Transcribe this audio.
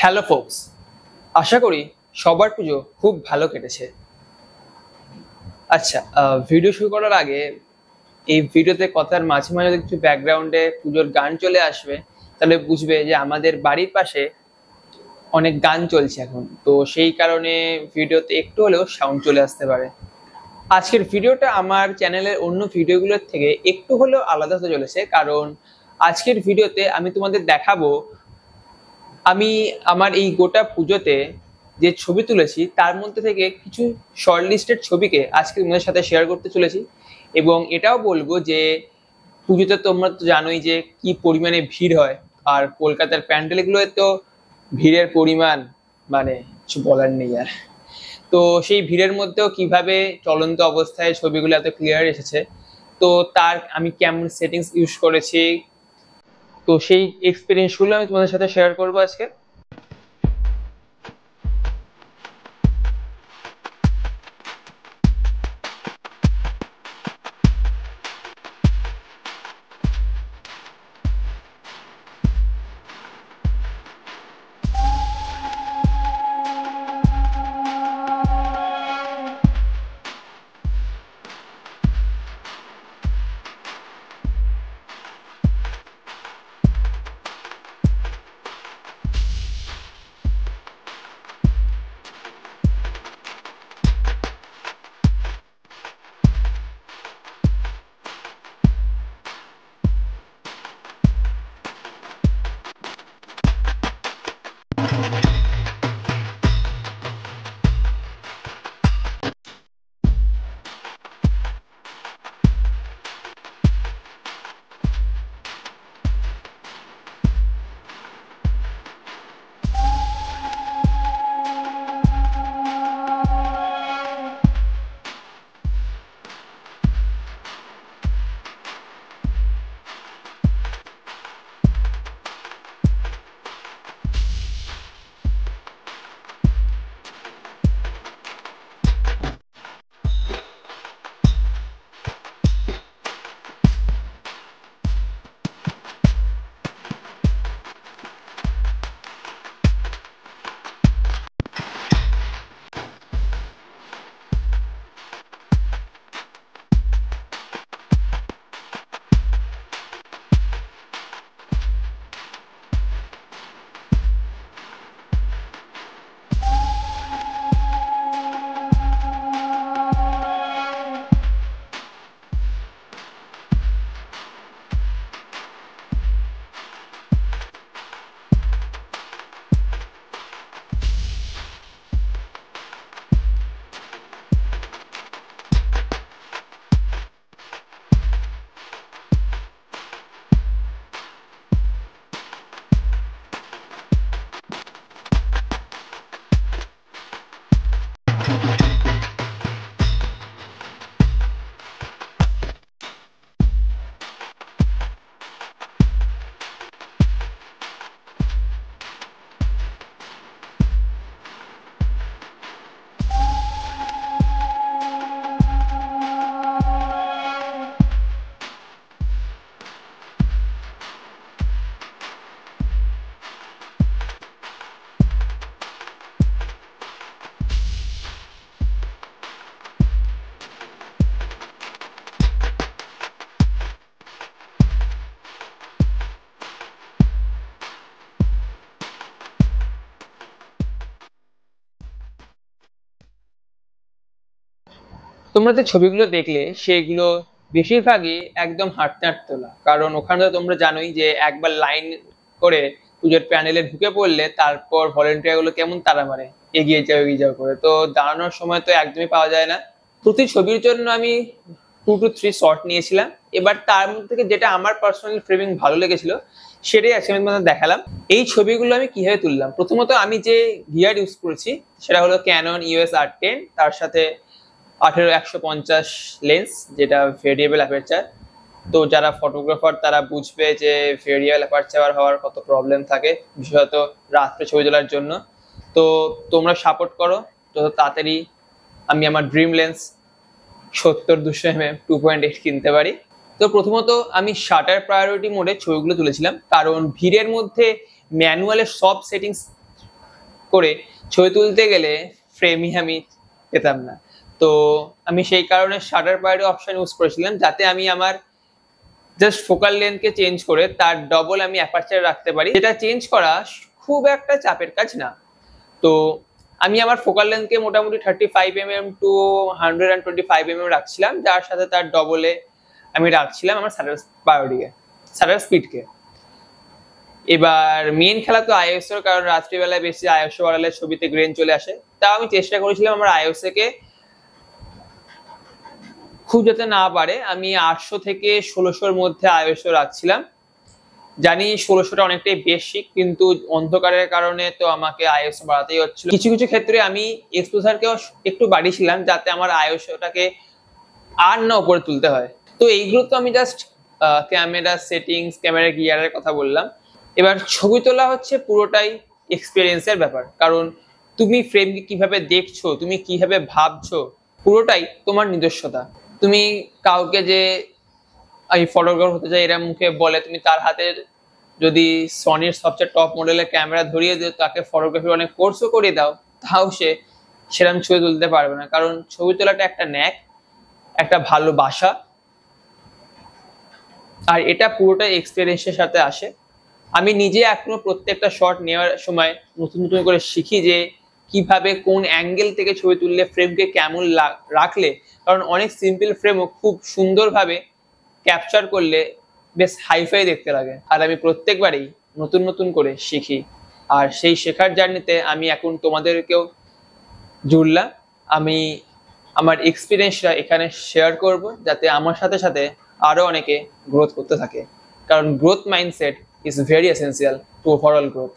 Hello folks, আশা করি সবার পুজো খুব ভালো কেটেছে। আচ্ছা, ভিডিও শুরু করার আগে এই ভিডিওতে কথার মাঝে মাঝে যদি কিছু ব্যাকগ্রাউন্ডে পুজোর গান চলে আসবে, তাহলে বুঝবে যে আমাদের বাড়ির পাশে অনেক গান চলছে এখন, তো সেই কারণে ভিডিওতে একটু হলেও সাউন্ড চলে আসতে পারে। আজকের ভিডিওটা আমার চ্যানেলের অন্য ভিডিওগুলোর থেকে একটু হলেও আলাদা হতে চলেছে, কারণ আজকের ভিডিওতে আমি তোমাদের দেখাবো আমি আমার এই গোটা পুজোতে যে ছবি তুলেছি তার মধ্যে থেকে কিছু শর্ট লিস্টেড ছবিকে আজকে তোমাদের সাথে শেয়ার করতে চলেছি। এবং এটাও বলবো যে পুজোতে তোমরা তো জানোই যে কি পরিমাণে ভিড় হয়, আর কলকাতার প্যান্ডেলগুলোয় তো ভিড়ের পরিমাণ মানে কিছু বলার নেই আর। তো সেই ভিড়ের মধ্যেও কিভাবে চলন্ত অবস্থায় ছবিগুলো এত ক্লিয়ার এসেছে, তো তার আমি কেমন সেটিংস ইউজ করেছি, তো সেই এক্সপিরিয়েন্সগুলো আমি তোমাদের সাথে শেয়ার করবো আজকে। তোমরা যে ছবিগুলো দেখলে সেগুলো বেশিরভাগই একদম হাঁটতে হাঁটতে তোলা, কারণ ওখানে তো তোমরা জানোই যে একবার লাইন করে পুজোর প্যান্ডেলে ঢুকে পড়লে তারপর ভলেন্টিয়ার গুলো কেমন তারা মারে এগিয়ে যাও করে, তো দাঁড়ানোর সময় তো একদমই পাওয়া যায় না। প্রতি ছবির জন্য আমি 2 to 3 শট নিয়েছিলাম। এবার তার মধ্যে থেকে যেটা আমার পার্সোনাল ফ্রেমিং ভালো লেগেছিল সেটাই আজকে আমি তোমাদের দেখালাম। এই ছবিগুলো আমি কিভাবে তুললাম, প্রথমত আমি যে গিয়ার ইউজ করেছি সেটা হলো ক্যানন EOS R10, তার সাথে 18-150 লেন্স, যেটা ভেরিয়েবল অ্যাপারচার। তো যারা ফটোগ্রাফার তারা বুঝবে যে ভেরিয়েবল অ্যাপারচার হওয়ার কত প্রবলেম থাকে, বিশেষত রাত্রে ছবি তোলার জন্য। তো তোমরা সাপোর্ট করো যত তাড়াতাড়ি আমি আমার ড্রিম লেন্স 70-200 mm 2.8 কিনতে পারি। তো প্রথমত আমি শাটার প্রায়োরিটি মোডে ছবিগুলো তুলেছিলাম, কারণ ভিড়ের মধ্যে ম্যানুয়ালের সব সেটিংস করে ছবি তুলতে গেলে ফ্রেমই আমি পেতাম না। তো আমি সেই কারণে শাটার প্রায়োরিটি অপশন ইউজ করেছিলাম, যাতে আমি আমার জাস্ট ফোকাল লেন্থকে চেঞ্জ করে তার ডবল আমি অ্যাপারচার রাখতে পারি, যেটা চেঞ্জ করা খুব একটা চাপের কাজ না। তো আমি আমার ফোকাল লেন্থকে মোটামুটি 35mm টু 125mm রাখছিলাম, যার সাথে তার ডবলে আমি রাখছিলাম আমার শাটার স্পিডকে। এবার মেন খেলা তো আইএসওর, কারণ রাত্রিবেলায় বেশি আইএসও বাড়ালে ছবিতে গ্রেন চলে আসে। তাও আমি চেষ্টা করেছিলাম আমার আইএসও কে খুব যাতে না পারে, আমি 800 থেকে 1600-র মধ্যে আইএসও রাখছিলাম। জানি 1600টা অনেকটাই বেশি, কিন্তু অন্ধকারের কারণে তো আমাকে আইএসও বাড়াতেই হচ্ছিল। কিছু কিছু ক্ষেত্রে আমি এক্সপোজারকেও একটু বাড়িয়েছিলাম, যাতে আমার আইএসওটাকে আর না উপরে তুলতে হয়। তো এইগুলো তো আমি জাস্ট ক্যামেরা সেটিংস, ক্যামেরা গিয়ারের কথা বললাম। এবার ছবি তোলা হচ্ছে পুরোটাই এক্সপিরিয়েন্সের ব্যাপার, কারণ তুমি ফ্রেমকে কিভাবে দেখছো, তুমি কিভাবে ভাবছো, পুরোটাই তোমার নিজস্বতা। তুমি কাউকে যে আমি ফটোগ্রাফার হতে চাই এরা মুখে বলে, তুমি তার হাতের যদি সনির সবচেয়ে টপ মডেলের ক্যামেরা ধরিয়ে দিও, তাকে ফটোগ্রাফির অনেক কোর্সও করিয়ে দাও, তাও সে সেরকম ছবি তুলতে পারবে না। কারণ ছবি তোলাটা একটা ন্যাক, একটা ভালোবাসা, আর এটা পুরোটাই এক্সপিরিয়েন্সের সাথে আসে। আমি নিজে এখনো প্রত্যেকটা শট নেওয়ার সময় নতুন নতুন করে শিখি যে কিভাবে কোন অ্যাঙ্গেল থেকে ছবি তুললে ফ্রেমকে কেমন রাখলে, কারণ অনেক সিম্পল ফ্রেমও খুব সুন্দরভাবে ক্যাপচার করলে বেশ হাইফাই দেখতে লাগে। আর আমি প্রত্যেকবারই নতুন নতুন করে শিখি, আর সেই শেখার জার্নিতে আমি এখন তোমাদেরকেও জুড়লাম। আমি আমার এক্সপিরিয়েন্সটা এখানে শেয়ার করব, যাতে আমার সাথে সাথে আরো অনেকে গ্রোথ করতে থাকে, কারণ growth mindset is very essential to overall growth.